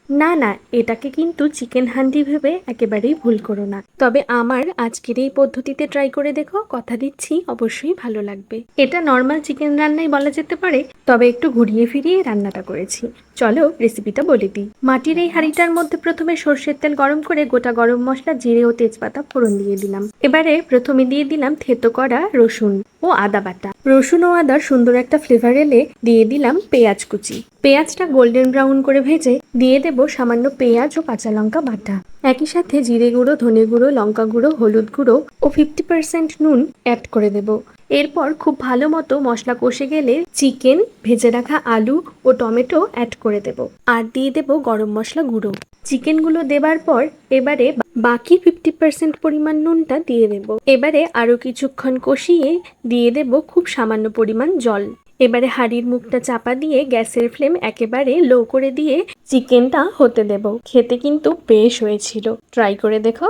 না না, এটাকে কিন্তু চিকেন হান্ডি ভেবে একেবারেই ভুল করো না। তবে আমার আজকের এই পদ্ধতিতে ট্রাই করে দেখো, কথা দিচ্ছি অবশ্যই ভালো লাগবে। এটা নর্মাল চিকেন রান্নাই বলা যেতে পারে, তবে একটু ঘুরিয়ে ফিরিয়ে রান্নাটা করেছি। চলো রেসিপিটা বলে দিই। মাটির এই হাঁড়িটার মধ্যে প্রথমে সর্ষের তেল গরম করে গোটা গরম মশলা, জিরে ও তেজপাতা ফোড়ন দিয়ে দিলাম। এবারে প্রথমে দিয়ে দিলাম থেতো করা রসুন ও আদা বাটা। রসুন ও আদার সুন্দর একটা ফ্লেভার এলে দিয়ে দিলাম পেঁয়াজ কুচি। পেঁয়াজটা গোল্ডেন ব্রাউন করে ভেজে দিয়ে দেব সামান্য পেঁয়াজ ও কাঁচা লঙ্কা বাটা। একই সাথে জিরে গুঁড়ো, ধনে গুঁড়ো, লঙ্কা গুঁড়ো, হলুদ গুঁড়ো ও 50% নুন অ্যাড করে দেব। এরপর খুব ভালো মতো মশলা কষে গেলে চিকেন, ভেজে রাখা আলু ও টমেটো অ্যাড করে দেব। আর দিয়ে দেব গরম মশলা গুঁড়ো। চিকেনগুলো দেবার পর এবারে বাকি 50% পরিমাণ নুনটা দিয়ে দেব। এবারে আরো কিছুক্ষণ কষিয়ে দিয়ে দেব খুব সামান্য পরিমাণ জল। এবারে হাঁড়ির মুখটা চাপা দিয়ে গ্যাসের ফ্লেম একেবারে লো করে দিয়ে চিকেনটা হতে দেব। খেতে কিন্তু বেশ হয়েছিল, ট্রাই করে দেখো।